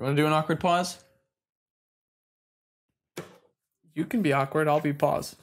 You want to do an awkward pause? You can be awkward. I'll be pause.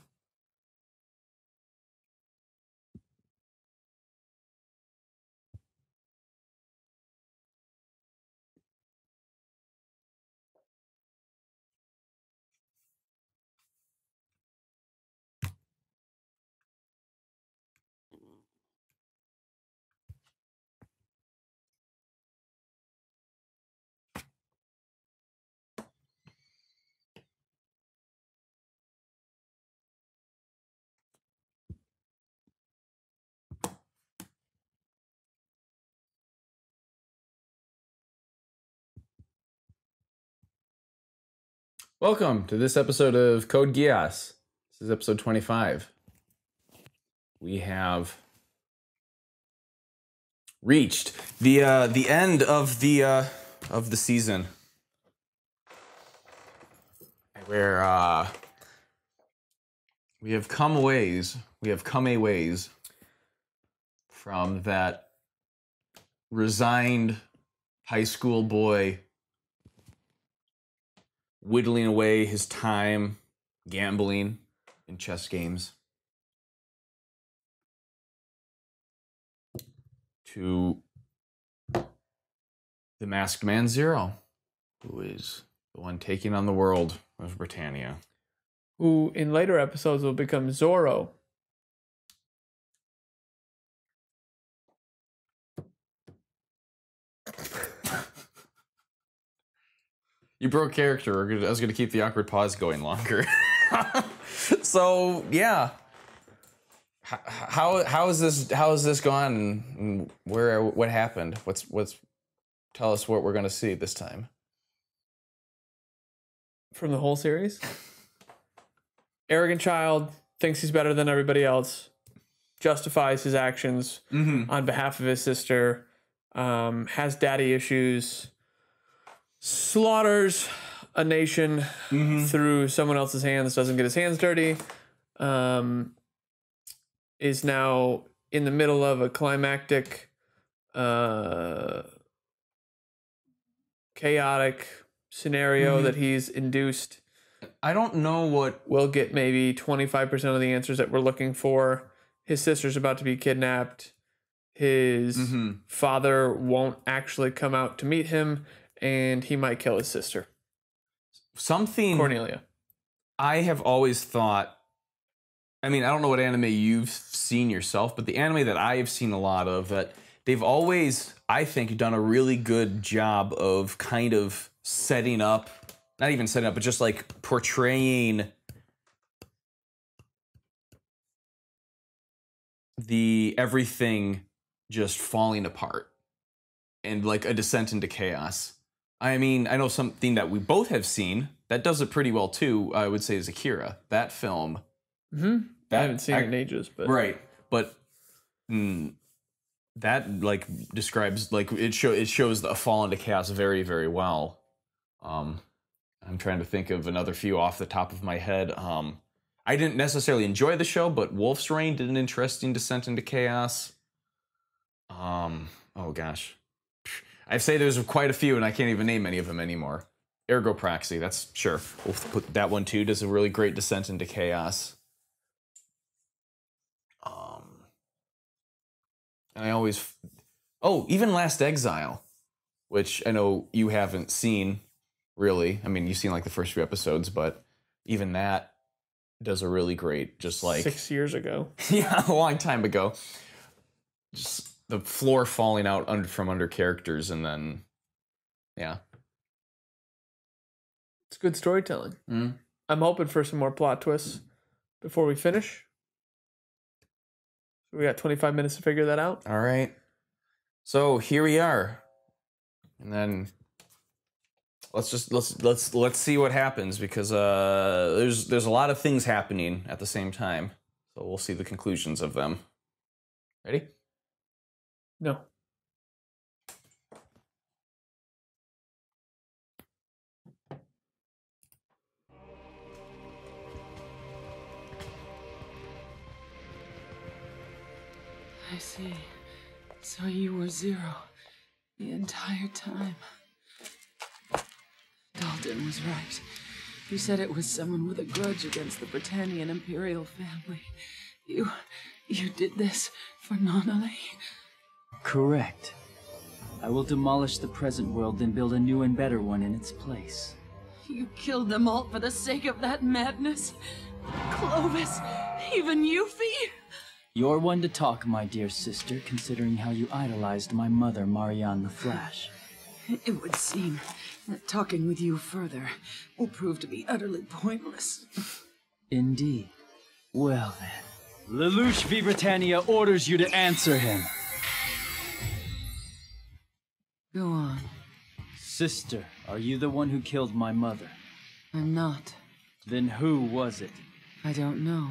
Welcome to this episode of Code Geass. This is episode 25. We have reached the end of the season, where we have come a ways. We have come a ways from that resigned high school boy whittling away his time gambling in chess games to the masked man Zero, who is the one taking on the world of Britannia. Who in later episodes will become Zorro. You broke character. I was going to keep the awkward pause going longer. So yeah, how is this gone? And what happened? Tell us what we're going to see this time From the whole series? Arrogant child, thinks he's better than everybody else, justifies his actions on behalf of his sister, has daddy issues, slaughters a nation through someone else's hands, doesn't get his hands dirty, is now in the middle of a climactic, chaotic scenario that he's induced. I don't know what... We'll get maybe 25% of the answers that we're looking for. His sister's about to be kidnapped. His father won't actually come out to meet him, and he might kill his sister. Cornelia. I have always thought... I mean, I don't know what anime you've seen yourself, but the anime that I have seen a lot of, that they've always, I think, done a really good job of kind of setting up... Not even setting up, but just like portraying the everything just falling apart and like a descent into chaos. I mean, I know something that we both have seen that does it pretty well too, I would say, is Akira. That film. I haven't seen it in ages, but... Right, but that like describes, like it shows a fall into chaos very, very well. I'm trying to think of another few off the top of my head. I didn't necessarily enjoy the show, but Wolf's Rain did an interesting descent into chaos. Oh gosh. I say there's quite a few, and I can't even name any of them anymore. Ergopraxy, that's sure. We'll put that one too, does a really great descent into chaos. And I always... Oh, even Last Exile, which I know you haven't seen... Really, I mean, you've seen like the first few episodes, but even that does a really great, just like 6 years ago. Yeah, a long time ago. Just the floor falling out from under characters, and then yeah, it's good storytelling. I'm hoping for some more plot twists before we finish. We got 25 minutes to figure that out. All right. So here we are, and then. Let's see what happens, because there's a lot of things happening at the same time, so we'll see the conclusions of them. Ready? No. I see. So you were Zero the entire time. Alden was right. You said it was someone with a grudge against the Britannian Imperial family. You did this for Nonale? Correct. I will demolish the present world and build a new and better one in its place. You killed them all for the sake of that madness? Clovis, even Yuffie? You're one to talk, my dear sister, considering how you idolized my mother, Marianne the Flash. It would seem that talking with you further will prove to be utterly pointless. Indeed. Well then. Lelouch v. Britannia orders you to answer him. Go on. Sister, are you the one who killed my mother? I'm not. Then who was it? I don't know.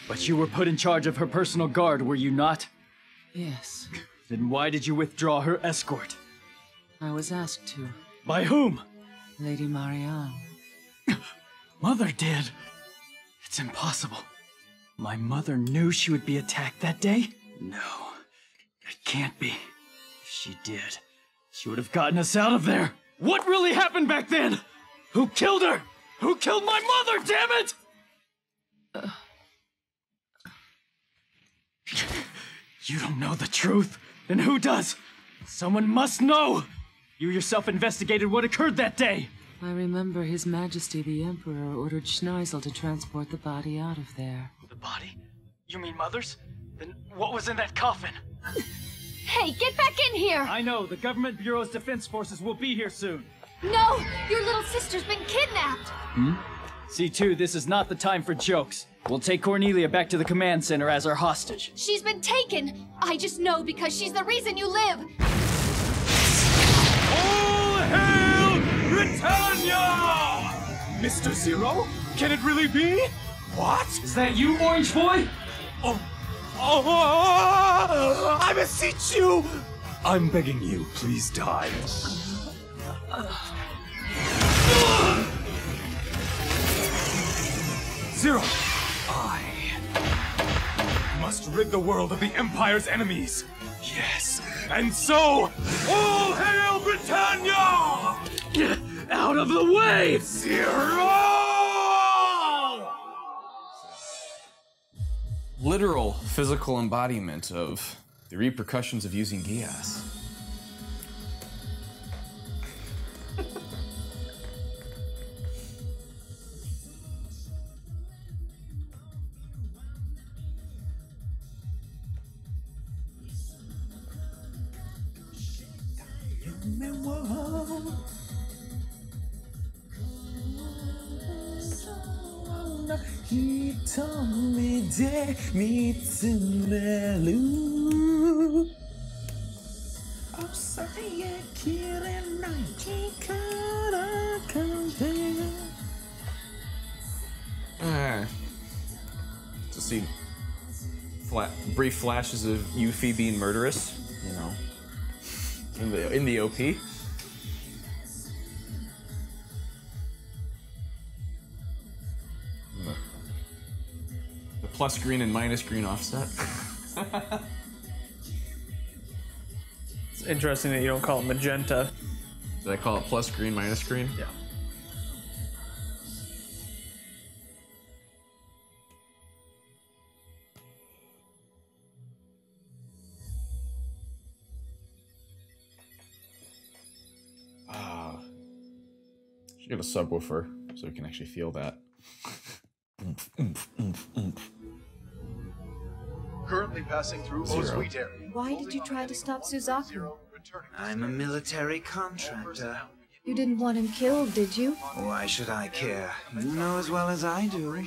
But you were put in charge of her personal guard, were you not? Yes. Then why did you withdraw her escort? I was asked to. By whom? Lady Marianne. Mother did. It's impossible. My mother knew she would be attacked that day? No, it can't be. If she did, she would have gotten us out of there. What really happened back then? Who killed her? Who killed my mother, damn it? You don't know the truth. Then who does? Someone must know. You yourself investigated what occurred that day. I remember His Majesty the Emperor ordered Schneisel to transport the body out of there. The body? You mean Mother's? Then what was in that coffin? Hey, get back in here! I know, the Government Bureau's defense forces will be here soon. No! Your little sister's been kidnapped! C2, this is not the time for jokes. We'll take Cornelia back to the command center as our hostage. She's been taken! I just know because she's the reason you live! All hail Britannia! Mr. Zero? Can it really be? What? Is that you, Orange Boy? I beseech you! I'm begging you, please die. Zero, I must rid the world of the Empire's enemies. Yes, and so, all hail Britannia! Out of the way! Zero! Literal physical embodiment of the repercussions of using Geass. He told me de me to Lelouch. Oh, sorry, I can't To see brief flashes of Yuffie being murderous, you know, in the OP. The plus green and minus green offset. It's interesting that you don't call it magenta. Did I call it plus green, minus green? Yeah. Should get a subwoofer so we can actually feel that. Oomph, oomph, oomph, oomph. Currently passing through Osweight area. Why did you try to stop Suzaku? I'm a military contractor. You didn't want him killed, did you? Why should I care? You know as well as I do.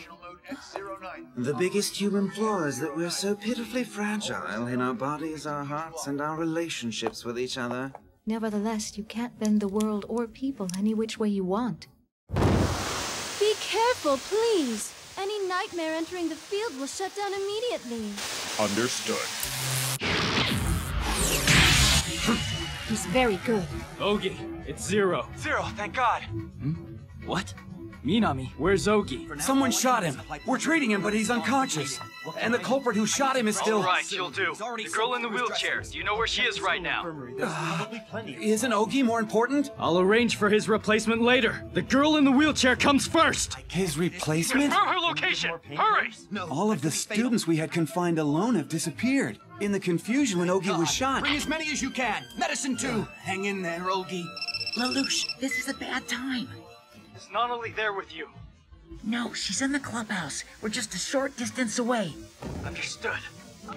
The biggest human flaw is that we're so pitifully fragile in our bodies, our hearts, and our relationships with each other. Nevertheless, you can't bend the world or people any which way you want. Be careful, please! Any nightmare entering the field will shut down immediately. Understood. He's very good. Ogie, it's Zero. Zero, thank God. What? Minami, where's Ogi? Someone shot him. We're treating him, but he's unconscious. And the culprit who shot him is still... All right, you'll do. The girl in the wheelchair. Do you know where she is right now? Isn't Ogi more important? I'll arrange for his replacement later. The girl in the wheelchair comes first. His replacement? Confirm her location. Hurry! All of the students we had confined alone have disappeared. In the confusion when Ogi was shot. Bring as many as you can. Medicine too. Hang in there, Ogi. Lelouch, this is a bad time. Is Nonali there with you? No, she's in the clubhouse. We're just a short distance away. Understood.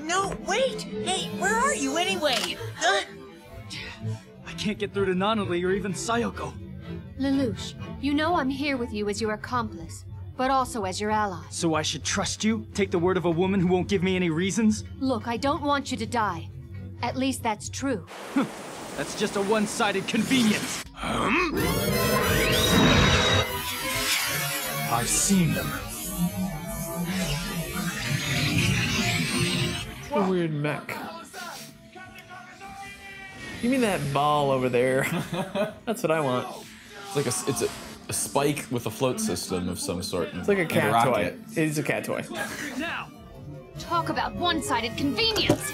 No, wait! Hey, where are you anyway? I can't get through to Nonali or even Sayoko. Lelouch, you know I'm here with you as your accomplice, but also as your ally. So I should trust you? Take the word of a woman who won't give me any reasons? Look, I don't want you to die. At least that's true. That's just a one-sided convenience. I've seen them. A weird mech. Give me that ball over there. That's what I want. It's like a spike with a float system of some sort. It's like a cat toy. It is a cat toy. Now! Talk about one-sided convenience!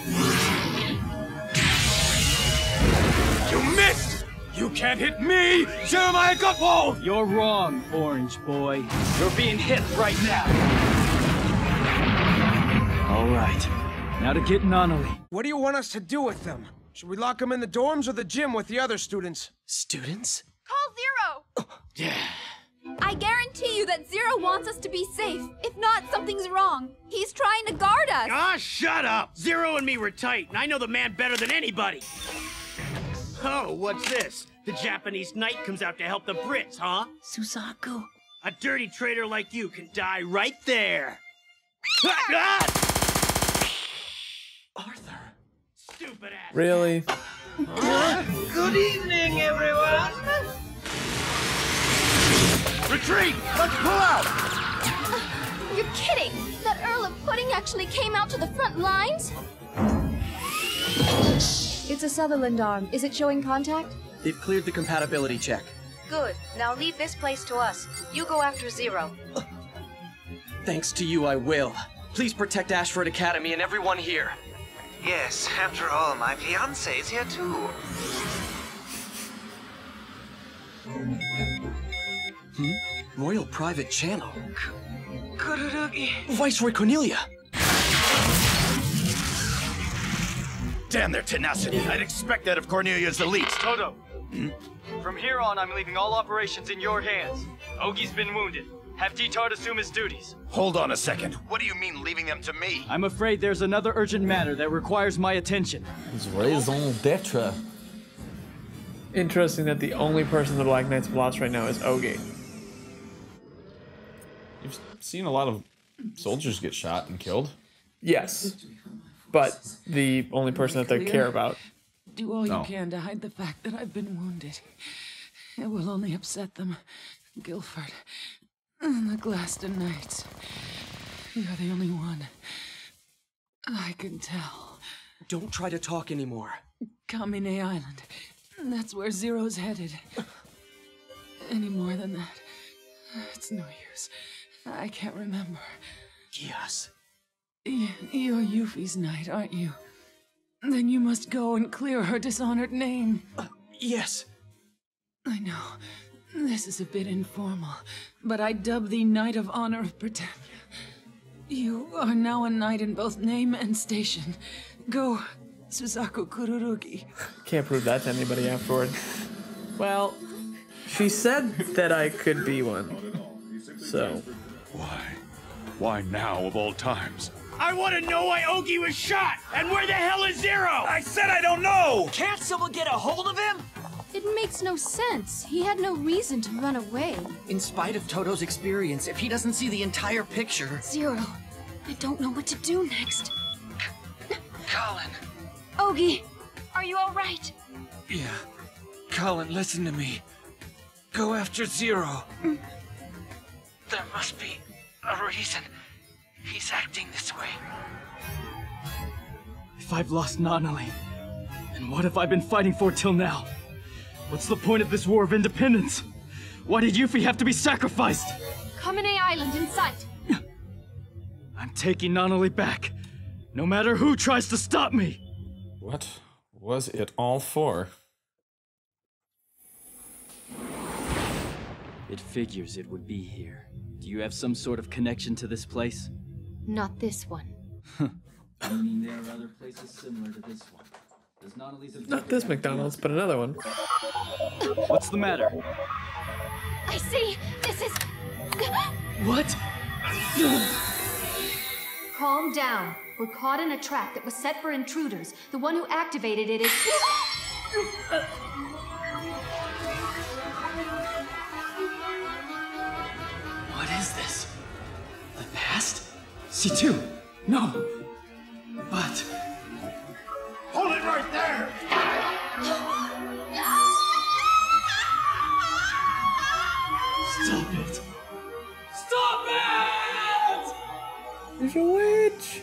You missed! You can't hit me, Jeremiah Gutwald! You're wrong, Orange Boy. You're being hit right now. All right. Now to get Nonali. What do you want us to do with them? Should we lock them in the dorms or the gym with the other students? Students? Call Zero! I guarantee you that Zero wants us to be safe. If not, something's wrong. He's trying to guard us. Ah, shut up! Zero and me were tight, and I know the man better than anybody. Oh, what's this? The Japanese knight comes out to help the Brits, huh? Suzaku. A dirty traitor like you can die right there. Arthur. Stupid ass. Really? Good evening, everyone! Retreat! Let's pull out! You're kidding! That Earl of Pudding actually came out to the front lines? It's a Sutherland arm. Is it showing contact? They've cleared the compatibility check. Good. Now leave this place to us. You go after Zero. Thanks to you, I will. Please protect Ashford Academy and everyone here. Yes, after all, my fiancé's here too. Royal Private Channel. Kururugi. Viceroy Cornelia. Damn their tenacity. I'd expect that of Cornelia's elites. Toto. From here on, I'm leaving all operations in your hands. Ogi's been wounded. Have T-Tard assume his duties. Hold on a second. What do you mean leaving them to me? I'm afraid there's another urgent matter that requires my attention. His raison d'etre. Interesting that the only person the Black Knights have lost right now is Ogi. You've seen a lot of soldiers get shot and killed. Yes. But the only person that they care about. Do all you can to hide the fact that I've been wounded. It will only upset them. Guilford and the Glaston Knights. You're the only one. I can tell. Don't try to talk anymore. Kamine Island. That's where Zero's headed. Any more than that, it's no use. I can't remember. Geass. You're Yuffie's knight, aren't you? Then you must go and clear her dishonored name. Yes. I know. This is a bit informal, but I dub thee Knight of Honor of Britannia. You are now a knight in both name and station. Go, Suzaku Kururugi. Can't prove that to anybody afterward. Well, she said that I could be one. So. Why? Why now of all times? I want to know why Ogi was shot, and where the hell is Zero? I said I don't know! Can't someone get a hold of him? It makes no sense. He had no reason to run away. In spite of Toto's experience, if he doesn't see the entire picture... Zero, I don't know what to do next. Colin. Ogi, are you all right? Yeah. Colin, listen to me. Go after Zero. There must be a reason he's acting this way. If I've lost Nonali, then what have I been fighting for till now? What's the point of this war of independence? Why did Yuffie have to be sacrificed? Kamine Island in sight. I'm taking Nanali back, no matter who tries to stop me. What was it all for? It figures it would be here. Do you have some sort of connection to this place? Not this one. I mean, there are other places similar to this one. Does Nanali's Not this McDonald's, but another one. What's the matter? I see. This is. What? Calm down. We're caught in a trap that was set for intruders. The one who activated it is... What is this? The past? C2! No! But... Hold it right there! Stop it! Stop it! There's a witch!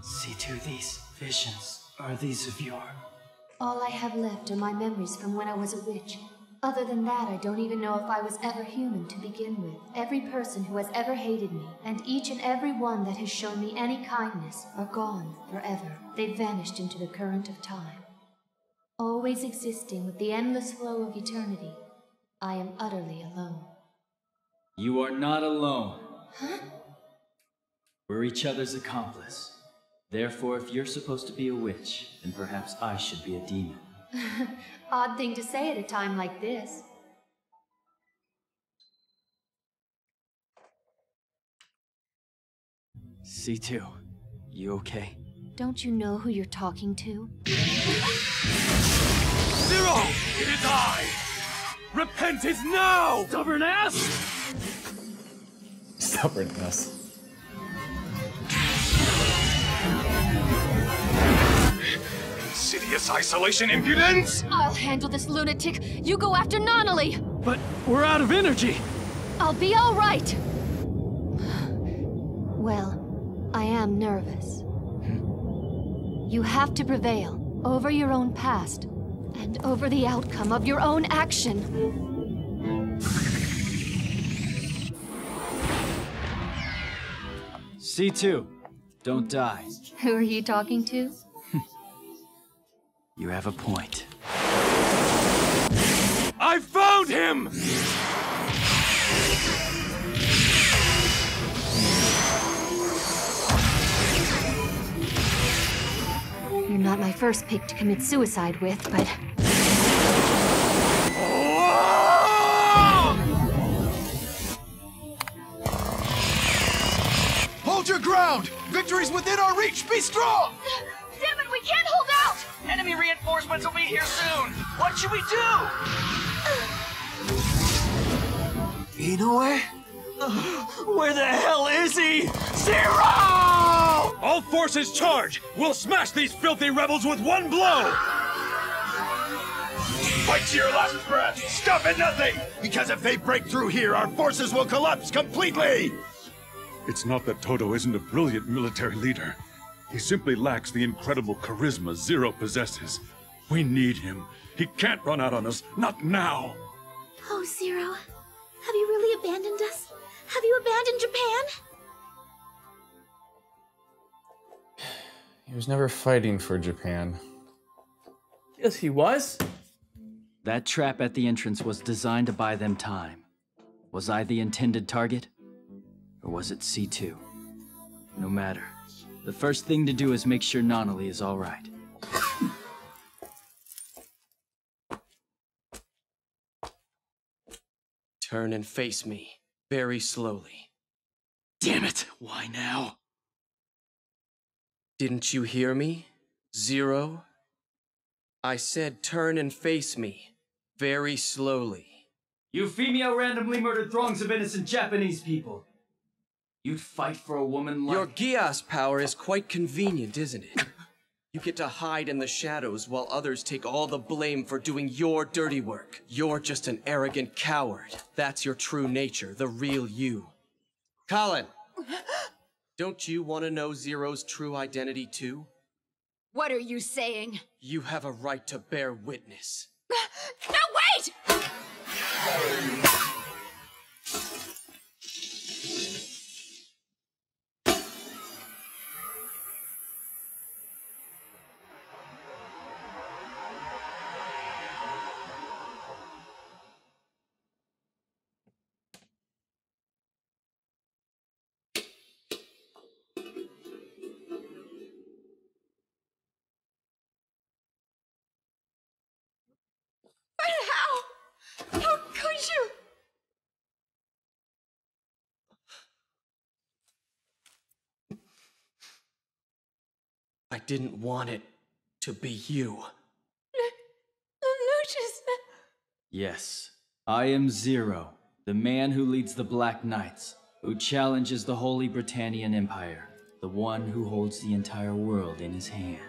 C2, these visions, are these of your... All I have left are my memories from when I was a witch. Other than that, I don't even know if I was ever human to begin with. Every person who has ever hated me, and each and every one that has shown me any kindness, are gone forever. They've vanished into the current of time. Always existing with the endless flow of eternity, I am utterly alone. You are not alone. Huh? We're each other's accomplice. Therefore, if you're supposed to be a witch, then perhaps I should be a demon. Odd thing to say at a time like this. C2, you okay? Don't you know who you're talking to? Zero! It is I! Repentance now! Stubborn ass! Stubbornness. Insidious isolation impudence! I'll handle this lunatic. You go after Nanali. But we're out of energy! I'll be all right. Well, I am nervous. You have to prevail over your own past and over the outcome of your own action. C2, don't die. Who are you talking to? You have a point. I found him! You're not my first pick to commit suicide with, but... Hold your ground! Victory's within our reach! Be strong! Damn it, we can't hold out! Enemy reinforcements will be here soon. What should we do? Inoue? Where the hell is he? Zero! All forces charge! We'll smash these filthy rebels with one blow! Fight to your last breath! Stop at nothing! Because if they break through here, our forces will collapse completely! It's not that Todo isn't a brilliant military leader. He simply lacks the incredible charisma Zero possesses. We need him. He can't run out on us, not now! Oh, Zero. Have you really abandoned us? Have you abandoned Japan? He was never fighting for Japan. Yes, he was. That trap at the entrance was designed to buy them time. Was I the intended target? Or was it C2? No matter. The first thing to do is make sure Nanali is all right. Turn and face me, very slowly. Damn it! Why now? Didn't you hear me, Zero? I said turn and face me, very slowly. Euphemia randomly murdered throngs of innocent Japanese people. You'd fight for a woman like... Your Geass power is quite convenient, isn't it? You get to hide in the shadows while others take all the blame for doing your dirty work. You're just an arrogant coward. That's your true nature, the real you. Colin! Don't you want to know Zero's true identity too? What are you saying? You have a right to bear witness. No, wait! But how? How could you? I didn't want it to be you. Lelouch is... Yes, I am Zero, the man who leads the Black Knights, who challenges the Holy Britannian Empire, the one who holds the entire world in his hand.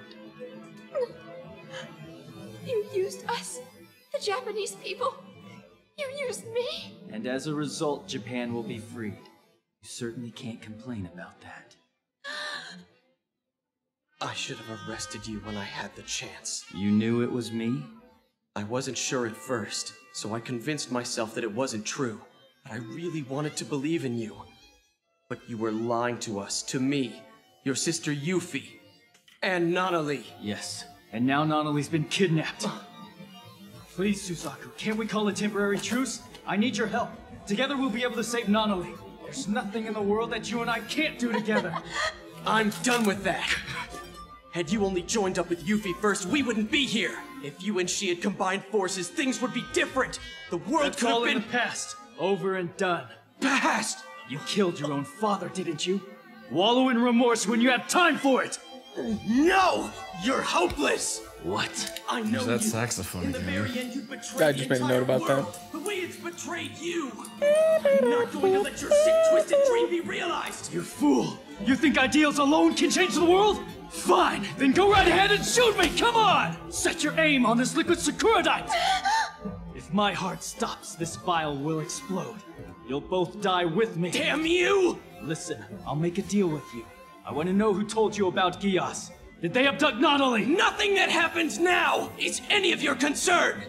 You used us, the Japanese people. You used me. And as a result, Japan will be freed. You certainly can't complain about that. I should have arrested you when I had the chance. You knew it was me? I wasn't sure at first, so I convinced myself that it wasn't true. But I really wanted to believe in you. But you were lying to us, to me, your sister Yuffie, and Nanali. Yes, and now Nanali's been kidnapped. Please, Suzaku, can't we call a temporary truce? I need your help. Together we'll be able to save Nanali. There's nothing in the world that you and I can't do together. I'm done with that. Had you only joined up with Yuffie first, we wouldn't be here. If you and she had combined forces, things would be different. The world That's could have all been in the past. Over and done. Past! You killed your own father, didn't you? Wallow in remorse when you have time for it! No! You're hopeless! What? I know There's that you. saxophone In the again. very end, you betrayed I just made a note about that. The way it's betrayed you! I'm not going to let your sick, twisted dream be realized! You fool! You think ideals alone can change the world? Fine! Then go right ahead and shoot me! Come on! Set your aim on this liquid Sakuradite! If my heart stops, this vial will explode. You'll both die with me. Damn you! Listen, I'll make a deal with you. I want to know who told you about Geass. Did they abduct Nanali? Nothing that happens now is any of your concern!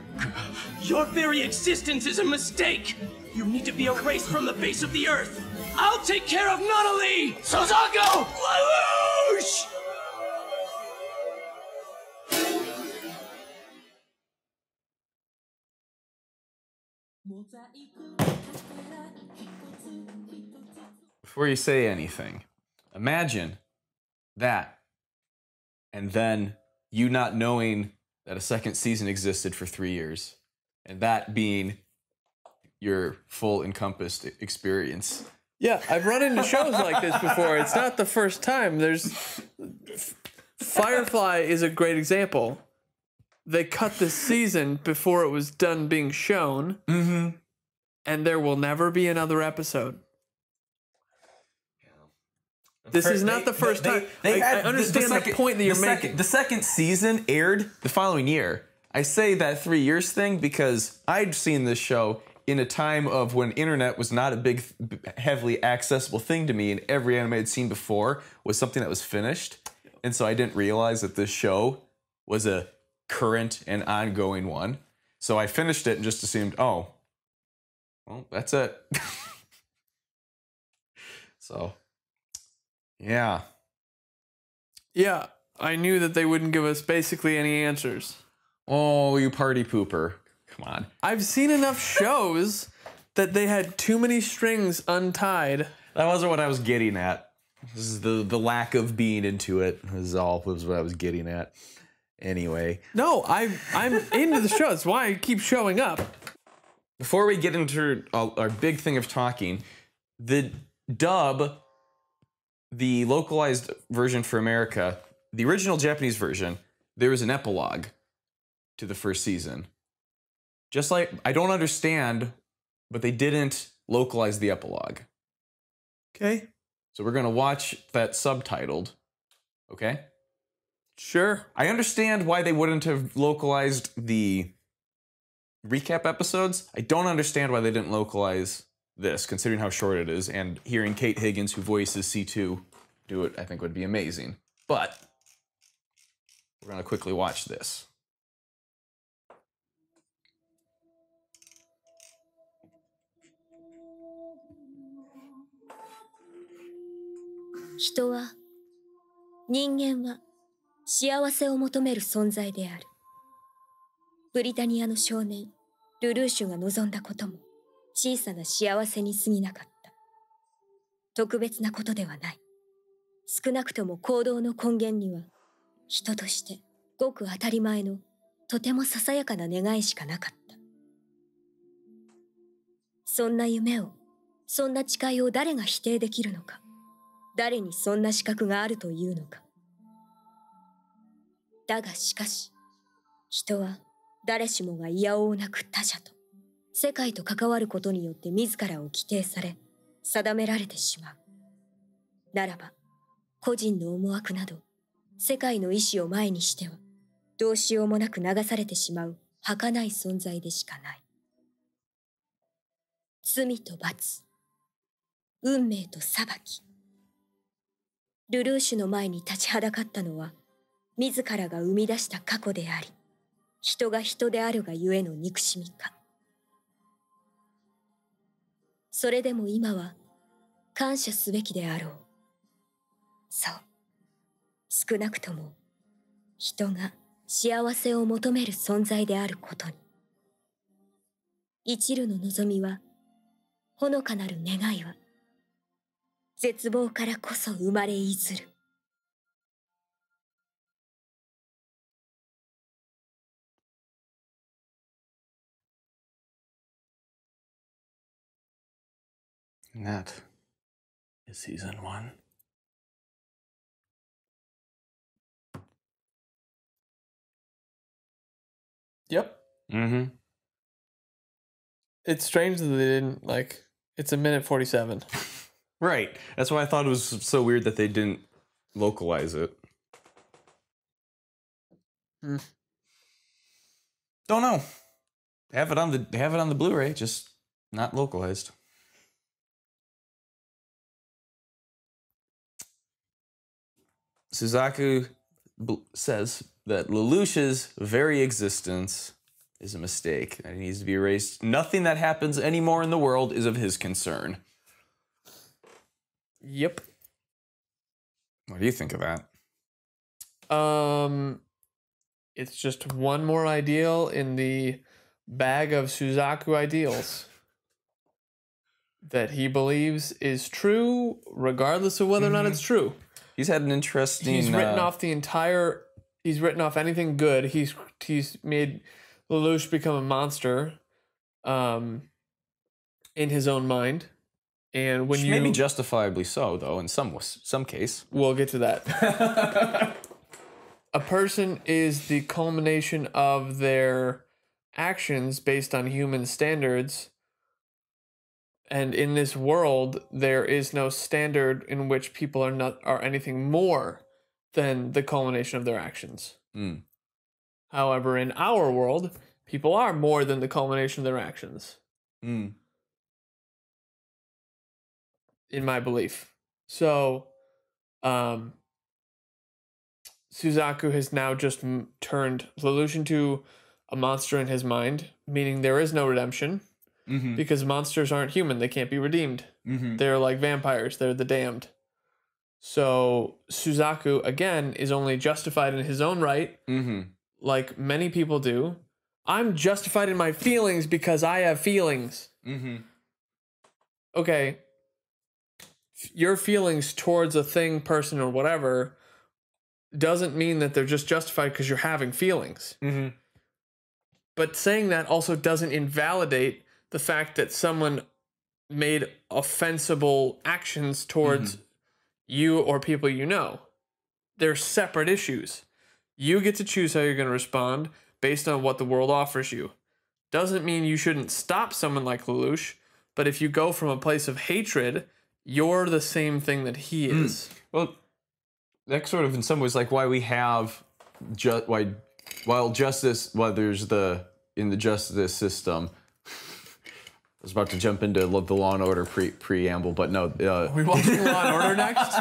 Your very existence is a mistake! You need to be erased from the face of the earth! I'll take care of Nanali! Suzaku! Lelouch! Before you say anything, imagine that, and then you not knowing that a second season existed for 3 years, and that being your full encompassed experience. Yeah, I've run into shows like this before. It's not the first time. Firefly is a great example. They cut the season before it was done being shown, and there will never be another episode. This is not the first time. I understand the point that you're making. The second season aired the following year. I say that 3 years thing because I'd seen this show in a time of when internet was not a big, heavily accessible thing to me, and every anime I'd seen before was something that was finished. And so I didn't realize that this show was a current and ongoing one. So I finished it and just assumed, oh, well, that's it. So, yeah. Yeah, I knew that they wouldn't give us basically any answers. Oh, you party pooper. Come on. I've seen enough shows that they had too many strings untied. That wasn't what I was getting at. This is the lack of being into it was what I was getting at. Anyway. No, I'm into the show. That's why I keep showing up. Before we get into our big thing of talking, the dub, the localized version for America, the original Japanese version, there was an epilogue to the first season. Just like, I don't understand, but they didn't localize the epilogue. Okay. So we're going to watch that subtitled. Okay? Sure. I understand why they wouldn't have localized the recap episodes. I don't understand why they didn't localize this, considering how short it is, and hearing Kate Higgins, who voices C2, do it, I think would be amazing. But we're going to quickly watch this. 人は、人間は幸せを求める存在である。ブリタニアの少年、ルルーシュが望んだことも小さな幸せに過ぎなかった。特別なことではない。少なくとも行動の根源には、人としてごく当たり前のとてもささやかな願いしかなかった。そんな夢を、そんな誓いを誰が否定できるのか。誰にそんな資格があるというのか。だがしかし、人は誰しもが否応なく他者と、世界と関わることによって自らを規定され、定められてしまう。ならば、個人の思惑など、世界の意志を前にしては、どうしようもなく流されてしまう儚い存在でしかない。罪と罰、運命と裁き。ルルーシュの前に立ちはだかったのは、自らが生み出した過去であり、人が人であるがゆえの憎しみか。それでも今は、感謝すべきであろう。そう。少なくとも、人が幸せを求める存在であることに。一縷の望みは、ほのかなる願いは、絶望からこそ生まれいずる。And that is season 1. Yep. Mm-hmm. It's strange that they didn't, like, it's a minute 47. Right. That's why I thought it was so weird that they didn't localize it. Don't know. They have it on the Blu-ray, just not localized. Suzaku says that Lelouch's very existence is a mistake and it needs to be erased. Nothing that happens anymore in the world is of his concern. Yep. What do you think of that? It's just one more ideal in the bag of Suzaku ideals that he believes is true, regardless of whether or not it's true. He's had an interesting... He's written off the entire... He's written off anything good. He's made Lelouch become a monster in his own mind. And when Maybe justifiably so, though, in some case. We'll get to that. A person is the culmination of their actions based on human standards. And in this world, there is no standard in which people are anything more than the culmination of their actions. Mm. However, in our world, people are more than the culmination of their actions. Mm. In my belief. So, Suzaku has now just turned Lelouch into a monster in his mind, meaning there is no redemption. Mm-hmm. Because monsters aren't human. They can't be redeemed. Mm-hmm. They're like vampires. They're the damned. So Suzaku, again, is only justified in his own right, like many people do. I'm justified in my feelings because I have feelings. Mm-hmm. Okay. Your feelings towards a thing, person, or whatever doesn't mean that they're just justified because you're having feelings. Mm-hmm. But saying that also doesn't invalidate the fact that someone made offensible actions towards you or people you know. They're separate issues. You get to choose how you're going to respond based on what the world offers you. Doesn't mean you shouldn't stop someone like Lelouch, but if you go from a place of hatred, you're the same thing that he is. Well, that's sort of in some ways like why we have in the justice system. I was about to jump into the Law and Order preamble, but no. Are we watching Law and Order next?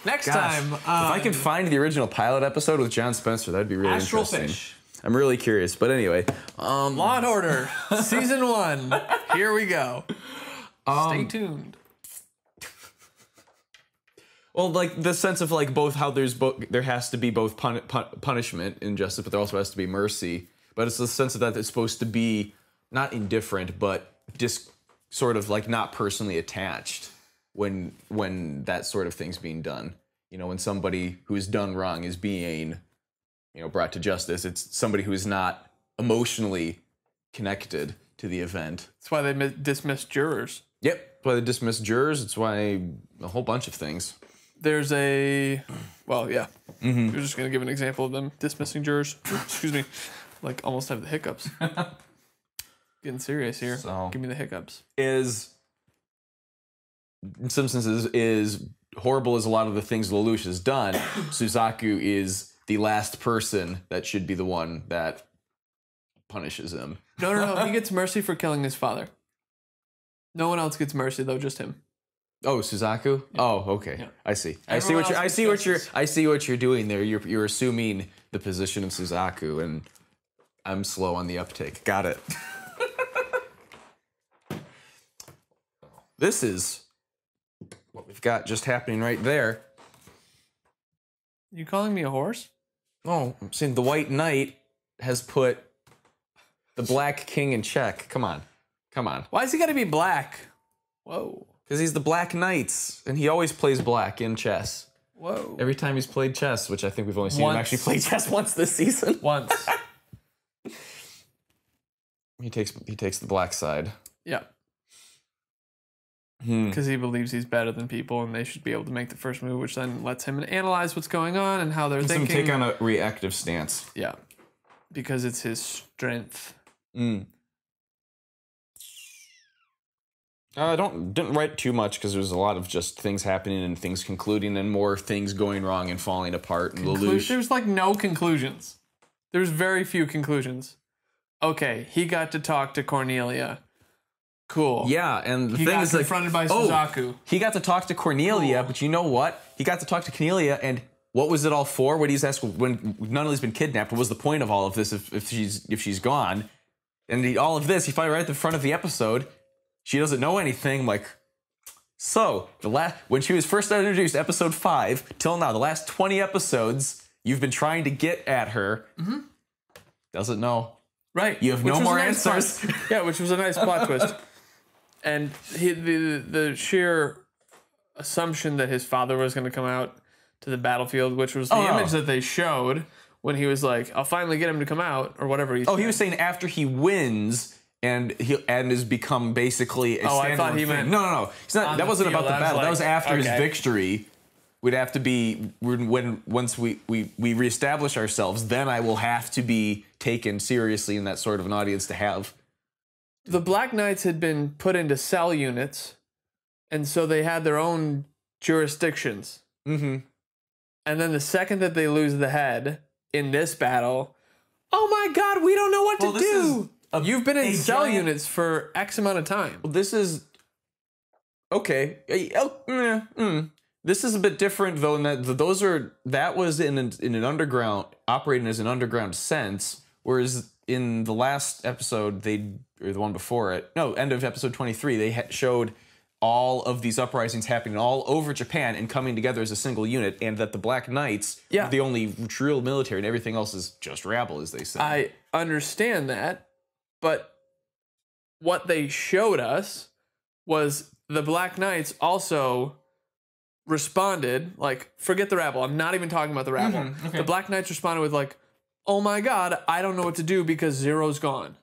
Next Gosh, time, if I could find the original pilot episode with John Spencer, that'd be really Astral interesting. Fish. I'm really curious, but anyway, Law and Order season 1. Here we go. Stay tuned. Well, like the sense of like both how there has to be both punishment in justice, but there also has to be mercy. But it's the sense of that it's supposed to be not indifferent, but just sort of like not personally attached when that sort of thing's being done. You know, when somebody who has done wrong is being, you know, brought to justice, it's somebody who is not emotionally connected to the event. That's why they dismiss jurors. Yep, that's why they dismiss jurors. It's why a whole bunch of things. There's a, well, yeah. You're just going to give an example of them dismissing jurors. Excuse me. Like, almost have the hiccups. Getting serious here. So, give me the hiccups. In some senses, is horrible as a lot of the things Lelouch has done, Suzaku is the last person that should be the one that punishes him. No. He gets mercy for killing his father. No one else gets mercy, though, just him. Oh, Suzaku? Yeah. Oh, okay. Yeah. I see. I see what you're doing there. You're assuming the position of Suzaku, and I'm slow on the uptake. Got it. This is what we've got just happening right there. You calling me a horse? Oh, I'm saying the White Knight has put the Black King in check. Come on. Why has he got to be black? Whoa. Because he's the Black Knight, and he always plays black in chess. Whoa. Every time he's played chess, which I think we've only seen him actually play chess once this season. Once. He takes the black side. Yeah. Because he believes he's better than people, and they should be able to make the first move, which then lets him analyze what's going on and how they're thinking. Take on a reactive stance. Yeah. Because it's his strength. I didn't write too much because there was a lot of just things happening and things concluding and more things going wrong and falling apart. And Lelouch. There's like no conclusions. There's very few conclusions. Okay, he got to talk to Cornelia. Cool. Yeah, and the he thing got is like, confronted by Suzaku. He got to talk to Cornelia, but you know what? He got to talk to Cornelia, and what was it all for? What he's asking when Nunnally's been kidnapped? What was the point of all of this if she's gone? And all of this, he finally right at the front of the episode. She doesn't know anything. I'm like, so when she was first introduced, episode 5 till now, the last 20 episodes, you've been trying to get at her. Doesn't know. Right. You have no more answers. Yeah, which was a nice plot twist. And the sheer assumption that his father was going to come out to the battlefield, which was the image that they showed when he was like, "I'll finally get him to come out," or whatever. He was saying after he wins. And has become basically a standalone I thought he meant no. It's not, that wasn't about the battle. That was after his victory. We'd have to be once we reestablish ourselves. Then I will have to be taken seriously in that sort of an audience to have. The Black Knights had been put into cell units, and so they had their own jurisdictions. And then the second that they lose the head in this battle, oh my God, we don't know what to do. You've been in cell units for X amount of time. Well, this is okay. This is a bit different though, in that that was in an underground, operating as an underground sense, whereas in the last episode or the one before it, end of episode 23, they showed all of these uprisings happening all over Japan and coming together as a single unit, and that the Black Knights are the only real military, and everything else is just rabble, as they say. I understand that. But what they showed us was the Black Knights also responded, like, forget the rabble. I'm not even talking about the rabble. The Black Knights responded with, like, oh my God, I don't know what to do because Zero's gone.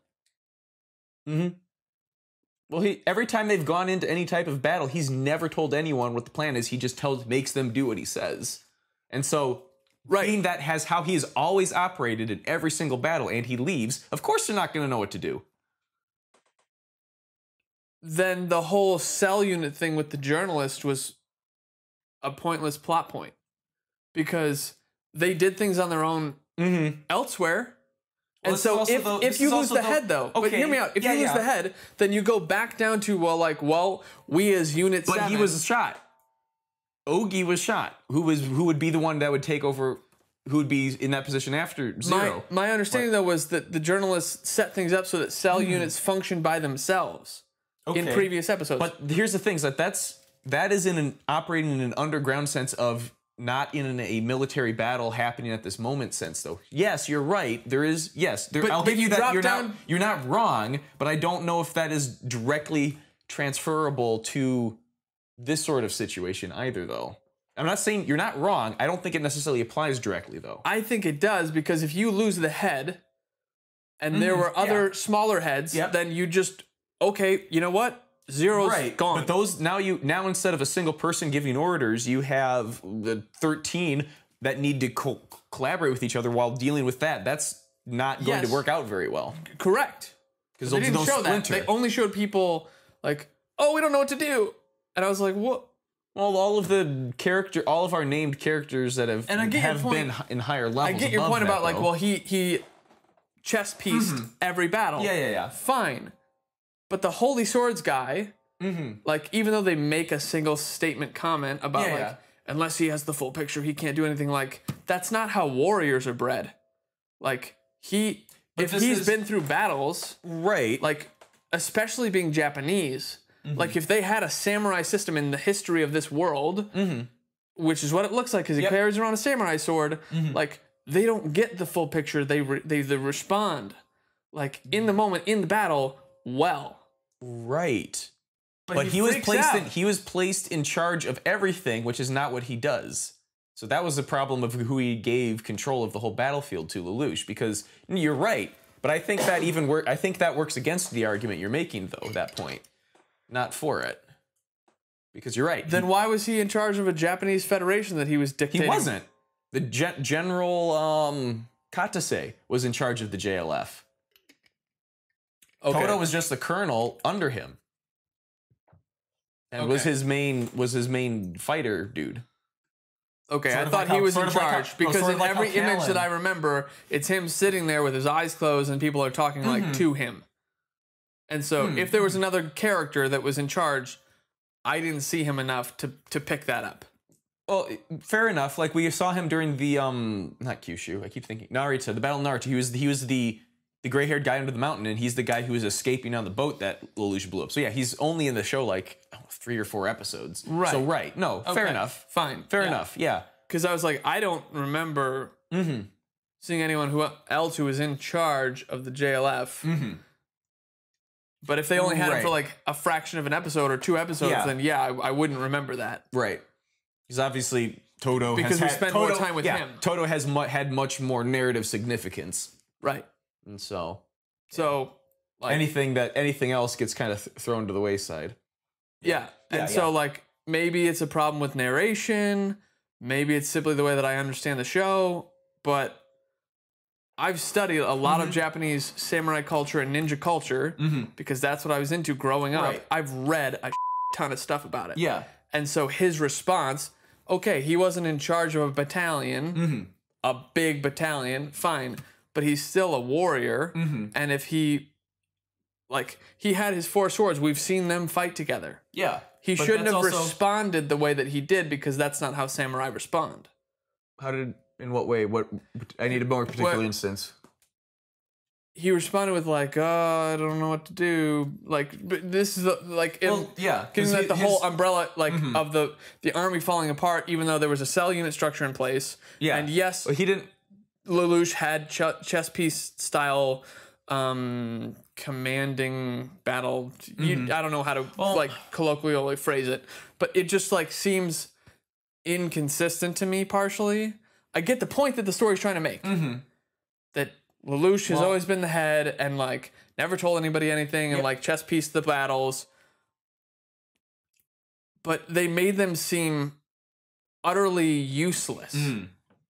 Well, every time they've gone into any type of battle, he's never told anyone what the plan is. He just makes them do what he says. And so... Being that has how he's always operated in every single battle, and he leaves, of course they're not going to know what to do. Then the whole cell unit thing with the journalist was a pointless plot point. Because they did things on their own elsewhere. Well, and so if you lose the head, though, but hear me out. If you lose the head, then you go back down to, we as Unit 7. But he was shot. Ogi was shot. Who would be the one that would take over? Who would be in that position after Zero? My understanding though was that the journalists set things up so that cell units function by themselves in previous episodes. But here's the thing: is that is operating in an underground sense of not in a military battle happening at this moment sense, though. Yes, you're right. There is I'll give you that. You're not wrong, but I don't know if that is directly transferable to this sort of situation either, though. I'm not saying you're not wrong. I don't think it necessarily applies directly, though. I think it does, because if you lose the head and there were other smaller heads, then you just, okay, you know what? Zero's gone. But those now instead of a single person giving orders, you have the 13 that need to collaborate with each other while dealing with that. That's not going to work out very well. Correct. Because they didn't show that. They only showed people like, oh, we don't know what to do. And I was like, what? Well, all of our named characters that have been in higher levels. I get your point about like, well, he chess pieced every battle. Yeah. Fine. But the Holy Swords guy, like, even though they make a single statement comment about unless he has the full picture, he can't do anything. Like, that's not how warriors are bred. Like, if he's been through battles, like, especially being Japanese, like, if they had a samurai system in the history of this world, which is what it looks like because he carries around a samurai sword, like, they don't get the full picture. They respond, like, in the moment, in the battle, well. Right. But he was placed in charge of everything, which is not what he does. So that was the problem of who he gave control of the whole battlefield to, Lelouch, because you're right. But I think that I think that works against the argument you're making, though, at that point. Not for it. Because you're right. Then why was he in charge of a Japanese federation that he was dictating? He wasn't. The General Katase was in charge of the JLF. Toto was just the colonel under him. And was his main fighter dude. Okay, I thought he was in charge because in every image that I remember, it's him sitting there with his eyes closed and people are talking like to him. And so if there was another character that was in charge, I didn't see him enough to pick that up. Well, fair enough. Like we saw him during the not Kyushu. I keep thinking Narita, the Battle of Narita. He was the gray-haired guy under the mountain, and he's the guy who was escaping on the boat that Lelouch blew up. So yeah, he's only in the show like 3 or 4 episodes. Right. So no, fair enough. Fine. Fair enough. Yeah. Because I was like, I don't remember seeing anyone else who was in charge of the JLF. But if they only had him for like a fraction of an episode or 2 episodes, then I wouldn't remember that. Right. Because obviously Toto we spent more time with him. Toto has had much more narrative significance. Right. And so like, anything else gets kind of thrown to the wayside. Yeah. And so like maybe it's a problem with narration, maybe it's simply the way that I understand the show, but I've studied a lot of Japanese samurai culture and ninja culture because that's what I was into growing up. Right. I've read a ton of stuff about it. Yeah. And so his response, okay, he wasn't in charge of a battalion, a big battalion, fine, but he's still a warrior. And if he had his 4 swords, we've seen them fight together. Yeah. He shouldn't have responded the way that he did because that's not how samurai respond. In what way? What I need a more particular instance. He responded with like, I don't know what to do. Like, this is getting the whole umbrella of the army falling apart, even though there was a cell unit structure in place. Yeah, and yes, he didn't. Lelouch had chess piece style commanding battle. I don't know how to colloquially phrase it, but it just like seems inconsistent to me partially. I get the point that the story's trying to make. That Lelouch has always been the head and like never told anybody anything and like chess pieced the battles. But they made them seem utterly useless.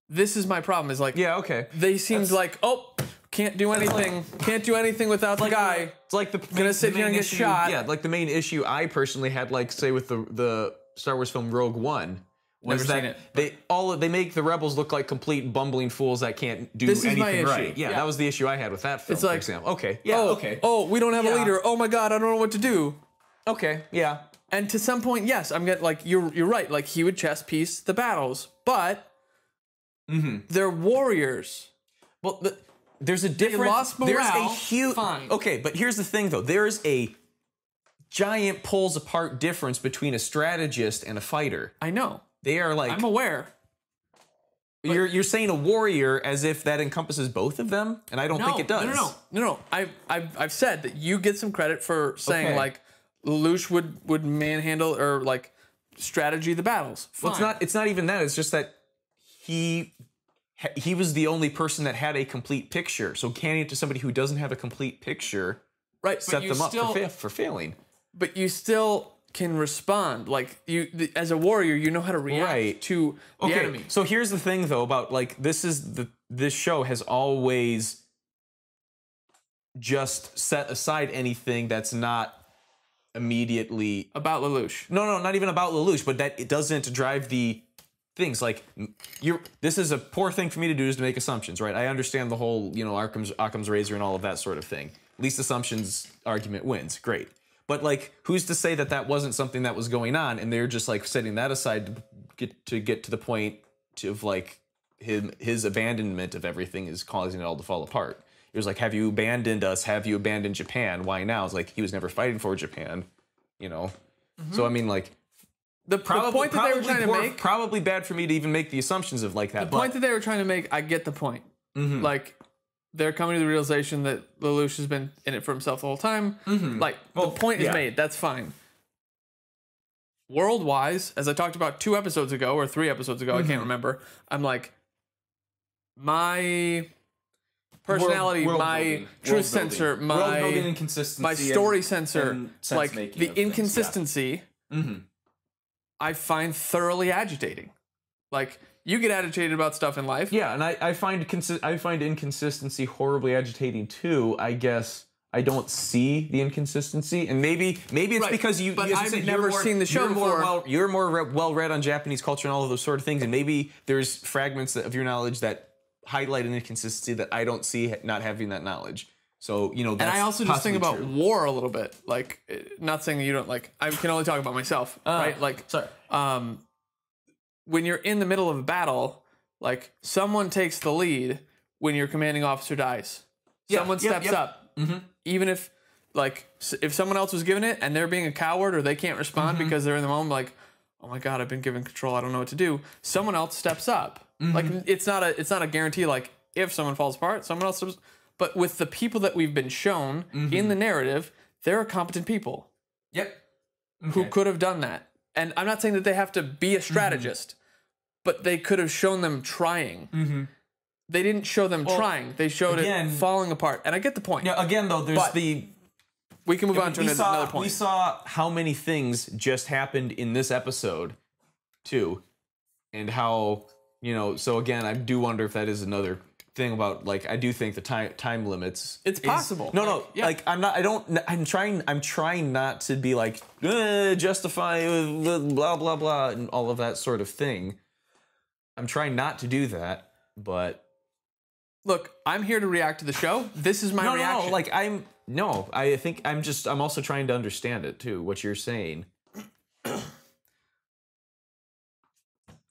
This is my problem. Is like they seemed like can't do anything. Can't do anything without the guy. It's like gonna sit here and get shot. Yeah, like the main issue I personally had, like say with the Star Wars film Rogue One. Never seen it. They make the rebels look like complete bumbling fools that can't do anything right. Yeah, that was the issue I had with that film. It's like, for example. Okay. Yeah. Oh, we don't have a leader. Oh my God, I don't know what to do. Okay. Yeah. And to some point, yes, I'm getting like you're right. Like he would chess piece the battles, but they're warriors. Well, there's a difference. They lost morale. There's a huge. Fine. Okay, but here's the thing, though. There is a giant pulls apart difference between a strategist and a fighter. I know. They are like. I'm aware. You're saying a warrior as if that encompasses both of them, and I don't think it does. No. I've said that you get some credit for saying like Lelouch would manhandle or like strategy the battles. Fine. Well, it's not even that. It's just that he was the only person that had a complete picture. So handing it to somebody who doesn't have a complete picture, set them up for failing. But you still can respond. Like as a warrior, you know how to react to the enemy. So here's the thing, though, about like this show has always just set aside anything that's not immediately about Lelouch. No, not even about Lelouch, but that it doesn't drive the things. Like this is a poor thing for me to do, is to make assumptions, right? I understand the whole Occam's razor and all of that sort of thing. Least assumptions argument wins. Great. But like, who's to say that that wasn't something that was going on, and they're just like setting that aside to get to the point of like his abandonment of everything is causing it all to fall apart. It was like, have you abandoned us? Have you abandoned Japan? Why now? It's like he was never fighting for Japan, So I mean, like the point that they were trying to make, probably bad for me to even make the assumptions of like that. The point that they were trying to make, I get the point. Like. They're coming to the realization that Lelouch has been in it for himself the whole time. Like, the point is made. That's fine. World-wise, as I talked about 2 episodes ago, or 3 episodes ago, I can't remember, I'm like, my personality, my truth sensor, my story sensor, like, the inconsistency, I find thoroughly agitating. Like... You get agitated about stuff in life. Yeah, and I find inconsistency horribly agitating too. I guess I don't see the inconsistency, and maybe it's because you. But I've never seen the show before. You're more well read on Japanese culture and all of those sort of things, and maybe there's fragments of your knowledge that highlight an inconsistency that I don't see, not having that knowledge. So that's and I also just think about war a little bit. Like, not saying that you don't like. I can only talk about myself, right? Like, sorry. When you're in the middle of a battle, like someone takes the lead when your commanding officer dies. Someone steps up. Even if someone else was given it and they're being a coward or they can't respond because they're in the moment like, oh my God, I've been given control. I don't know what to do. Someone else steps up. Like it's not a guarantee. Like if someone falls apart, someone else steps. But with the people that we've been shown in the narrative, there are competent people. Who could have done that. And I'm not saying that they have to be a strategist, but they could have shown them trying. They didn't show them trying. They showed it falling apart. And I get the point. Yeah. Again, though, we can move on to another point. We saw how many things just happened in this episode, too, and how So again, I do wonder if that is another thing about like I do think the time limits. It's possible. No. Yeah. Like I'm trying not to be like justify blah blah blah and all of that sort of thing. I'm trying not to do that, but look, I'm here to react to the show. This is my reaction. I think I'm also trying to understand it too. What you're saying.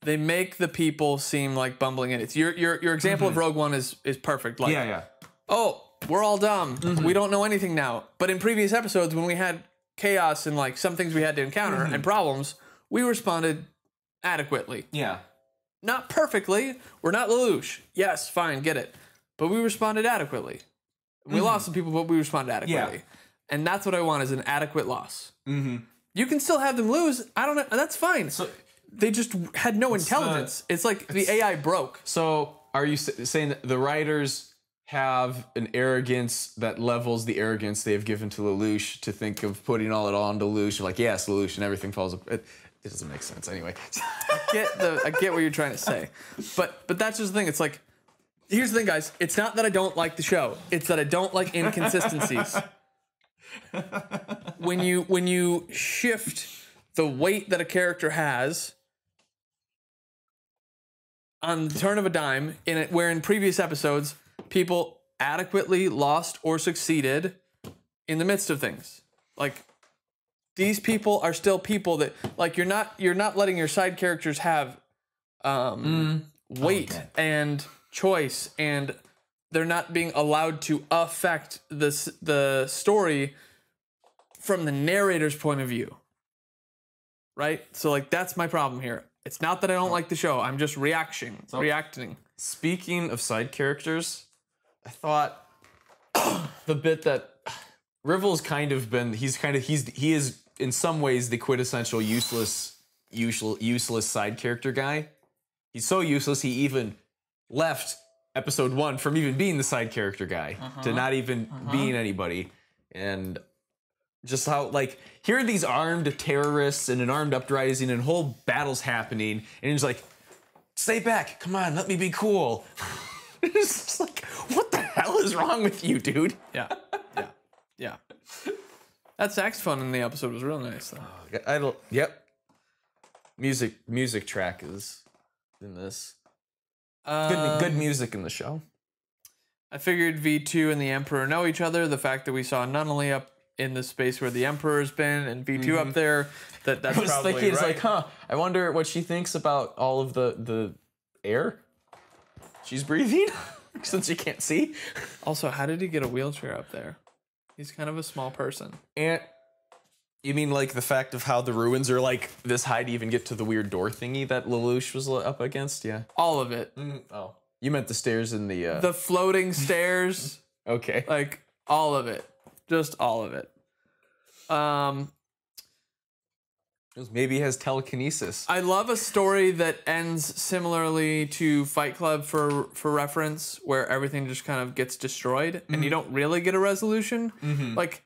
They make the people seem like bumbling idiots. Your example of Rogue One is perfect. Like, oh, we're all dumb. We don't know anything now. But in previous episodes, when we had chaos and like some things we had to encounter and problems, we responded adequately. Yeah. Not perfectly. We're not Lelouch. Yes, fine, get it. But we responded adequately. We lost some people, but we responded adequately. Yeah. And that's what I want, is an adequate loss. You can still have them lose. I don't know. That's fine. So they just had no intelligence. It's like the AI broke. So are you saying that the writers have an arrogance that levels the arrogance they have given to Lelouch to think of putting all it on to Lelouch? Like, yes, Lelouch, and everything falls apart. It doesn't make sense anyway. I get what you're trying to say. But that's just the thing. It's like, here's the thing, guys. It's not that I don't like the show. It's that I don't like inconsistencies. When you shift the weight that a character has on the turn of a dime, where in previous episodes people adequately lost or succeeded in the midst of things. Like these people are still people that like you're not letting your side characters have weight and choice, and they're not being allowed to affect the story from the narrator's point of view. Right? So like that's my problem here. It's not that I don't like the show. I'm just reacting. Speaking of side characters, I thought the bit that Rivel's kind of been he is in some ways the quintessential useless side character guy. He's so useless he even left episode 1 from even being the side character guy to not even being anybody. And just how, like, here are these armed terrorists and an armed uprising and whole battles happening, and he's like, stay back, come on, let me be cool. It's just like, what the hell is wrong with you, dude? Yeah. That saxophone in the episode was real nice, though. Yep. Music track is in this. Good music in the show. I figured V2 and the Emperor know each other. The fact that we saw Nunnally up in the space where the Emperor's been and V2 up there, that's I was probably thinking, right. it's like, I wonder what she thinks about all of the air she's breathing since she can't see. Also, how did he get a wheelchair up there? He's kind of a small person. And you mean like the fact of how the ruins are like this high to even get to the weird door thingy that Lelouch was up against? Yeah. All of it. Oh. You meant the stairs in the... The floating stairs. Okay. Like, all of it. Just all of it. Maybe he has telekinesis. I love a story that ends similarly to Fight Club for reference, where everything just kind of gets destroyed and you don't really get a resolution. Like,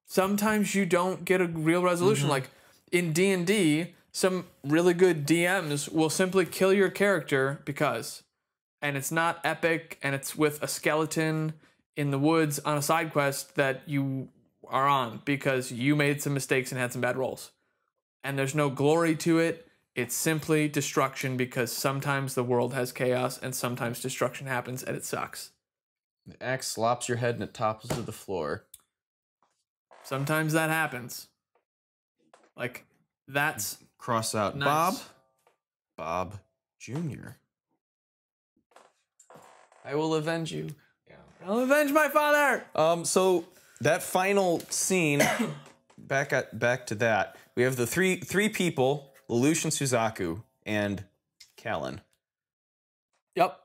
sometimes you don't get a real resolution. Like, in D&D, some really good DMs will simply kill your character because... And it's not epic, and it's with a skeleton in the woods on a side quest that you are on because you made some mistakes and had some bad rolls. And there's no glory to it. It's simply destruction because sometimes the world has chaos and sometimes destruction happens and it sucks. The axe slops your head and it topples to the floor. Sometimes that happens. Like, that's... Cross out nice. Bob Jr. I will avenge you. I'll avenge my father. So that final scene, back to that. We have the three people, Lelouch and Suzaku and Callan. Yep.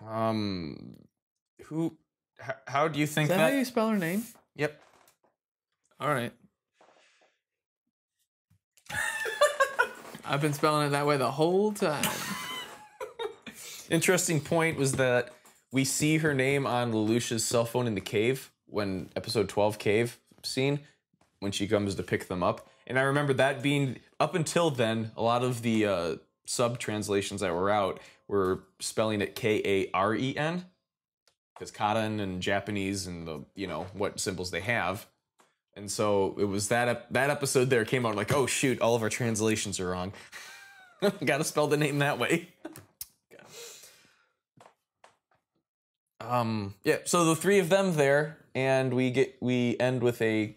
How do you think Is that how you spell her name? Yep. All right. I've been spelling it that way the whole time. Interesting point was that we see her name on Lelouch's cell phone in the cave when episode 12 cave scene, when she comes to pick them up. And I remember that being, up until then, a lot of the sub translations that were out were spelling it Karen, because Karen and Japanese and the, what symbols they have. And so it was that episode there came out like, oh shoot, all of our translations are wrong. Gotta spell the name that way. Yeah, so the three of them there, and we end with a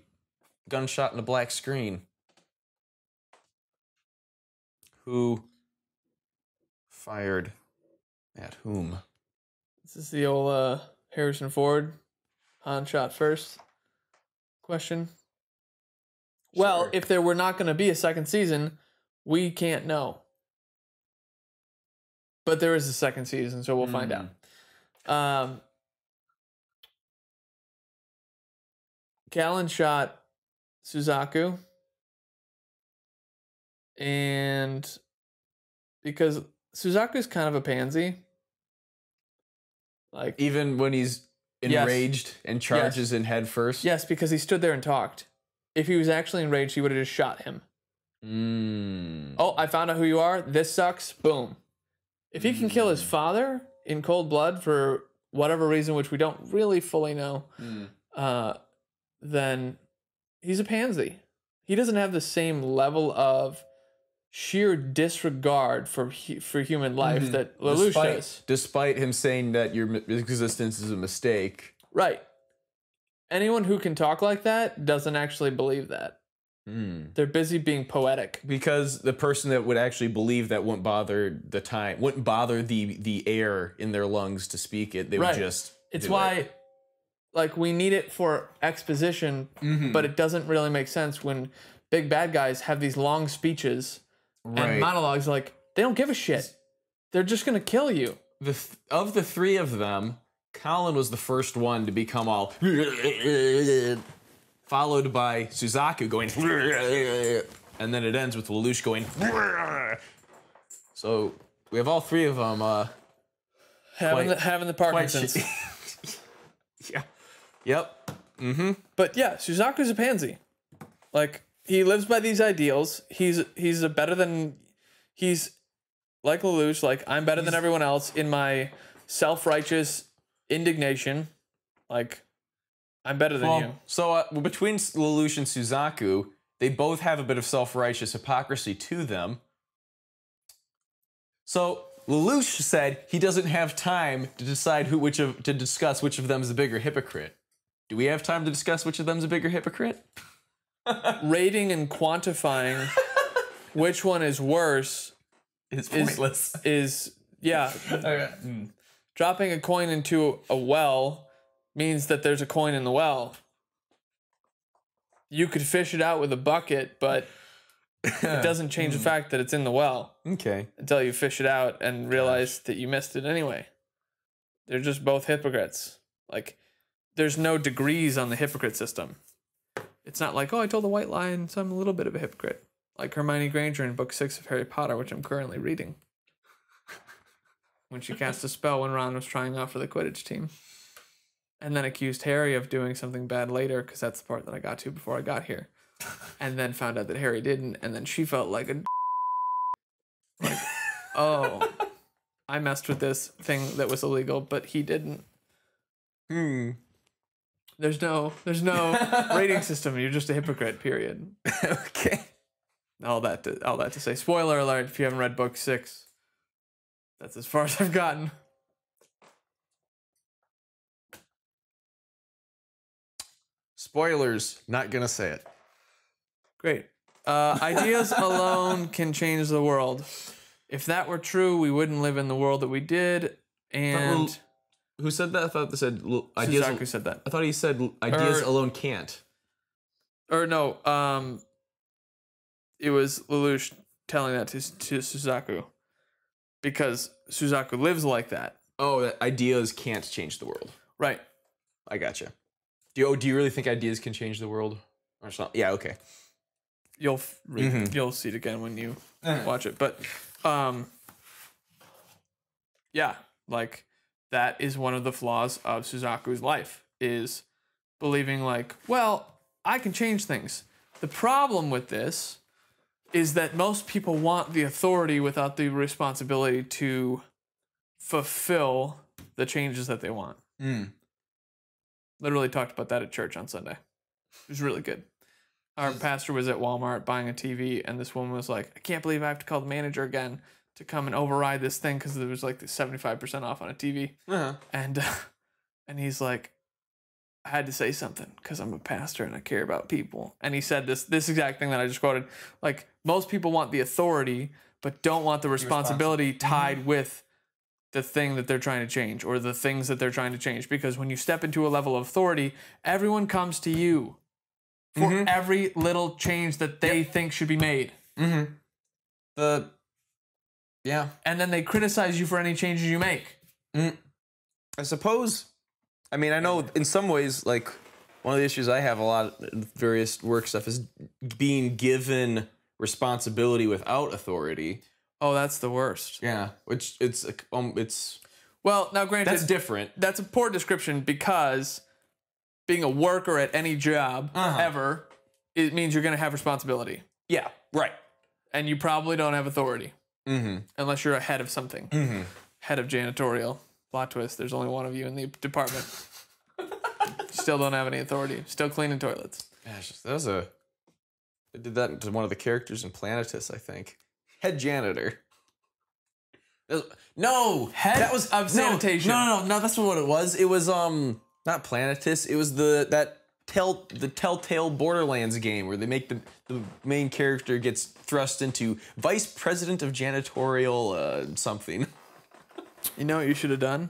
gunshot and a black screen. Who fired at whom? This is the old Harrison Ford Han shot first question. Sure. Well, if there were not going to be a second season, we can't know. But there is a second season, so we'll find out. Callan shot Suzaku, and because Suzaku's kind of a pansy, like even when he's enraged and charges in head first. Yes, because he stood there and talked. If he was actually enraged, he would have just shot him. Oh, I found out who you are. This sucks. Boom. If he can kill his father in cold blood for whatever reason, which we don't really fully know, then he's a pansy. He doesn't have the same level of sheer disregard for human life that Lelouch does. Despite him saying that your existence is a mistake. Right. Anyone who can talk like that doesn't actually believe that. They're busy being poetic. Because the person that would actually believe that wouldn't bother the air in their lungs to speak it. They would just. It's why, like, we need it for exposition, but it doesn't really make sense when big bad guys have these long speeches and monologues. Like, they don't give a shit. They're just gonna kill you. Of the three of them, Colin was the first one to become all. Followed by Suzaku going, and then it ends with Lelouch going. So we have all three of them having the Parkinson's. Yeah. Yep. But yeah, Suzaku's a pansy. Like, he lives by these ideals. He's like Lelouch. Like, I'm better than everyone else in my self-righteous indignation. Like, I'm better than you. So between Lelouch and Suzaku, they both have a bit of self-righteous hypocrisy to them. So Lelouch said he doesn't have time to decide to discuss which of them is the bigger hypocrite. Do we have time to discuss which of them is a bigger hypocrite? Rating and quantifying which one is worse is pointless. Dropping a coin into a well means that there's a coin in the well. You could fish it out with a bucket, but it doesn't change the fact that it's in the well. Okay. Until you fish it out and realize that you missed it anyway. They're just both hypocrites. Like, there's no degrees on the hypocrite system. It's not like, oh, I told a white lie and so I'm a little bit of a hypocrite. Like Hermione Granger in Book 6 of Harry Potter, which I'm currently reading. When she cast a spell when Ron was trying out for the Quidditch team. And then accused Harry of doing something bad later, because that's the part that I got to before I got here. And then found out that Harry didn't, and then she felt like a like, oh, I messed with this thing that was illegal, but he didn't. There's no rating system. You're just a hypocrite, period. Okay. All that to say. Spoiler alert, if you haven't read Book 6. That's as far as I've gotten. Spoilers, not gonna say it. Great. Ideas alone can change the world. If that were true, we wouldn't live in the world that we did. And who said that? I thought they said ideas. Suzaku said that. I thought he said ideas alone can't. Or no, it was Lelouch telling that to Suzaku, because Suzaku lives like that. Oh, that ideas can't change the world. Right. I gotcha. Do you really think ideas can change the world? Or it's not? Yeah. Okay. You'll see it again when you watch it, but yeah, like that is one of the flaws of Suzaku's life, is believing like, well, I can change things. The problem with this is that most people want the authority without the responsibility to fulfill the changes that they want. Literally talked about that at church on Sunday. It was really good. Our pastor was at Walmart buying a TV, and this woman was like, I can't believe I have to call the manager again to come and override this thing because there was like 75% off on a TV. And he's like, I had to say something because I'm a pastor and I care about people. And he said this exact thing that I just quoted. Like, most people want the authority, but don't want the responsibility tied with the thing that they're trying to change, or the things that they're trying to change. Because when you step into a level of authority, everyone comes to you for every little change that they think should be made. Yeah. And then they criticize you for any changes you make. I suppose, I mean, I know in some ways, like, one of the issues I have a lot of various work stuff is being given responsibility without authority. Oh, that's the worst. Yeah, which it's well, now granted, that's different. That's a poor description, because being a worker at any job ever, it means you're going to have responsibility. Yeah, right. And you probably don't have authority unless you're a head of something. Head of janitorial. Plot twist: there's only one of you in the department. Still don't have any authority. Still cleaning toilets. Gosh, they did that to one of the characters in Planetus, I think. Head janitor. No, head of sanitation. No, that's what it was. It was not Planetus. It was that Telltale Borderlands game where they make the main character gets thrust into vice president of janitorial something. You know what you should have done?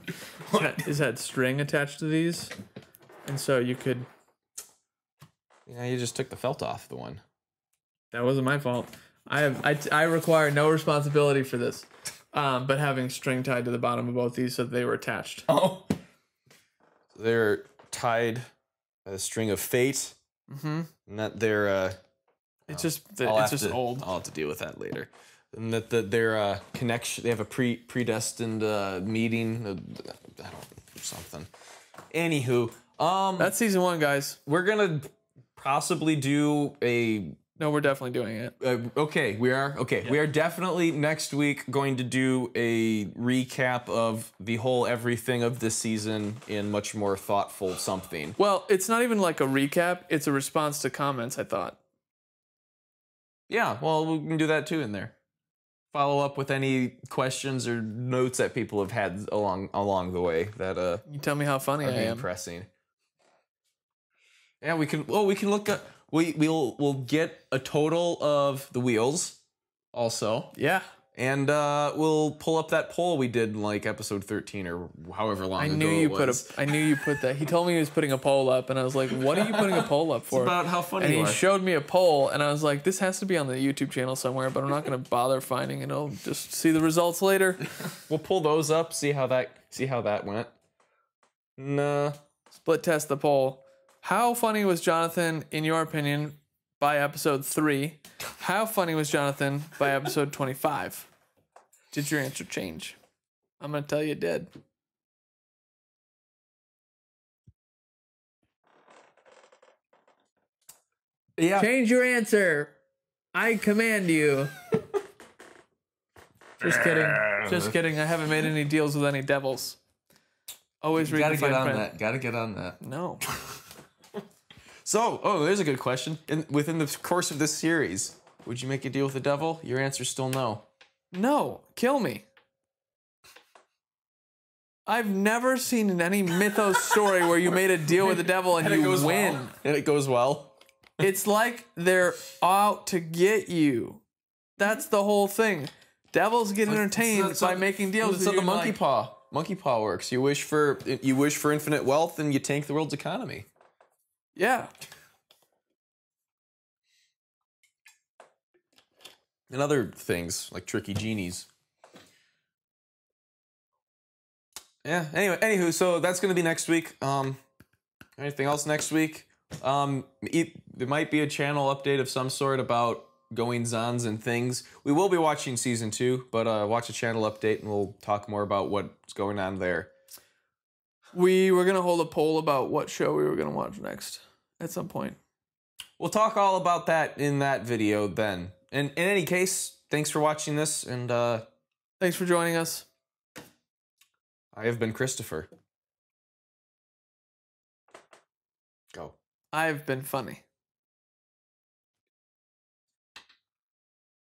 Is had string attached to these, and so you could. Yeah, you just took the felt off the one. That wasn't my fault. I require no responsibility for this. But having string tied to the bottom of both these so that they were attached. Oh. They're tied by a string of fate. Mm-hmm. And that they're it's just old. I'll have to deal with that later. And that their connection, they have a predestined meeting, I don't know, something. Anywho, that's season 1, guys. We're gonna possibly do a. No, we're definitely doing it. Okay, we are. Okay, yeah. We are definitely next week going to do a recap of the whole everything of this season in much more thoughtful something. Well, it's not even like a recap. It's a response to comments, I thought. Yeah, well, we can do that too in there. Follow up with any questions or notes that people have had along the way that you tell me how funny I am. Pressing. Yeah, we can. Well, we can look at. We'll get a total of the wheels, also. Yeah. And we'll pull up that poll we did in like episode 13 or however long ago it was. I knew you put that. He told me he was putting a poll up, and I was like, "What are you putting a poll up for?" It's about how funny and you are. And he showed me a poll, and I was like, "This has to be on the YouTube channel somewhere," but I'm not going to bother finding it. I'll just see the results later. We'll pull those up, see how that went. Nah. Split test the poll. How funny was Jonathan, in your opinion, by episode 3? How funny was Jonathan by episode 25? Did your answer change? I'm going to tell you it did. Yeah. Change your answer. I command you. Just kidding. Just kidding. I haven't made any deals with any devils. Always read the fine print. Gotta get on that. No. So, there's a good question. Within the course of this series, would you make a deal with the devil? Your answer's still no. No, kill me. I've never seen in any mythos story where you made a deal with the devil and you win. Well. And it goes well. It's like they're out to get you. That's the whole thing. Devils get entertained by making deals. So the monkey paw works. You wish for infinite wealth and you tank the world's economy. Yeah. And other things like tricky genies. Yeah. Anywho, so that's gonna be next week. Anything else next week? There might be a channel update of some sort about goings-ons and things. We will be watching season 2, but watch a channel update and we'll talk more about what's going on there. We were going to hold a poll about what show we were going to watch next at some point. We'll talk all about that in that video then. And in any case, thanks for watching this, and thanks for joining us. I have been Kristopher. Go. I've been funny.